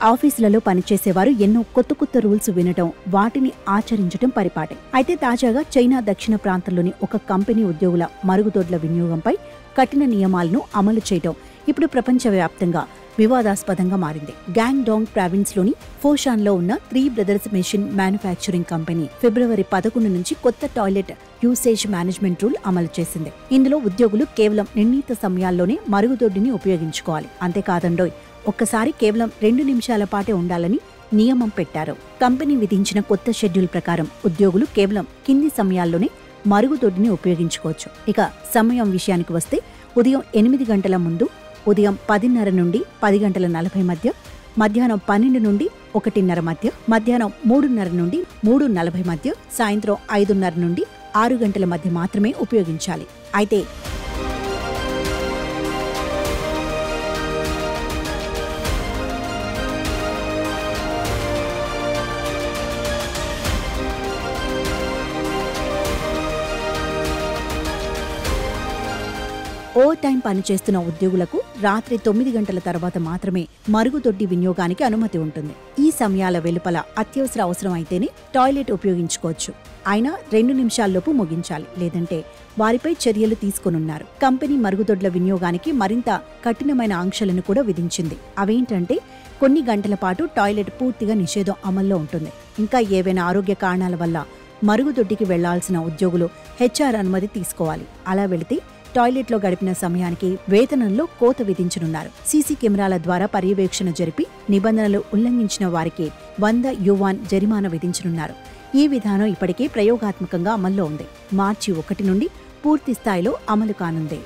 ఆఫీసులలో పనిచేసేవారు ఎన్నో కొత్త రూల్స్ వినటం, వాటిని ఆచరించటం పరిపాటే. అయితే తాజాగా చైనా దక్షిణ ప్రాంతంలోని ఒక కంపెనీ ఉద్యోగుల మరుగుదొడ్ల వినియోగంపై కఠిన నియమాలను అమలు చేయటం ఇప్పుడు ప్రపంచవ్యాప్తంగా వివాదాస్పదంగా మారింది. గ్యాంగ్డాంగ్ ప్రావిన్స్ లోని ఫోషాన్లో ఉన్న 3 బ్రదర్స్ మెషిన్ మ్యానుఫ్యాక్చరింగ్ కంపెనీ ఫిబ్రవరి 11 నుంచి కొత్త టాయిలెట్ యూసేజ్ మేనేజ్మెంట్ రూల్ అమలు చేసింది. ఇందులో ఉద్యోగులు కేవలం నిర్ణీత సమయాల్లోనే మరుగుదొడ్డిని ఉపయోగించుకోవాలి. అంతేకాదండోయ్, ఒక్కసారి కేవలం 2 నిమిషాల పాటే ఉండాలని నియమం పెట్టారు. కంపెనీ విధించిన కొత్త షెడ్యూల్ ప్రకారం ఉద్యోగులు కేవలం కింది సమయాల్లోనే మరుగుదొడ్డిని ఉపయోగించుకోవచ్చు. ఇక సమయం విషయానికి వస్తే ఉదయం 8 గంటల ముందు, ఉదయం 10:30 నుండి 10:40 మధ్య, మధ్యాహ్నం 12 నుండి 1:30 మధ్య, మధ్యాహ్నం 3:30 నుండి 3:40 మధ్య, సాయంత్రం 5:30 నుండి 6 గంటల మధ్య మాత్రమే ఉపయోగించాలి. అయితే ఓవర్ టైం పనిచేస్తున్న ఉద్యోగులకు రాత్రి 9 గంటల తర్వాత మాత్రమే మరుగుదొడ్డి వినియోగానికి అనుమతి ఉంటుంది. ఈ సమయాల వెలుపల అత్యవసర అవసరం అయితేనే టాయిలెట్ ఉపయోగించుకోవచ్చు. అయినా 2 నిమిషాల్లోపు ముగించాలి, లేదంటే వారిపై చర్యలు తీసుకోనున్నారు. కంపెనీ మరుగుదొడ్ల వినియోగానికి మరింత కఠినమైన ఆంక్షలను కూడా విధించింది. అవేంటంటే కొన్ని గంటల పాటు టాయిలెట్ పూర్తిగా నిషేధం అమల్లో ఉంటుంది. ఇంకా ఏవైనా ఆరోగ్య కారణాల వల్ల మరుగుదొడ్డికి వెళ్లాల్సిన ఉద్యోగులు హెచ్ఆర్ అనుమతి తీసుకోవాలి. అలా వెళితే టాయిలెట్లో గడిపిన సమయానికి వేతనంలో కోత విధించనున్నారు. సీసీ కెమెరాల ద్వారా పర్యవేక్షణ జరిపి నిబంధనలు ఉల్లంఘించిన వారికి 100 యువాన్ జరిమానా విధించనున్నారు. ఈ విధానం ఇప్పటికే ప్రయోగాత్మకంగా అమల్లో ఉంది. మార్చి 1 నుండి పూర్తి స్థాయిలో అమలు కానుంది.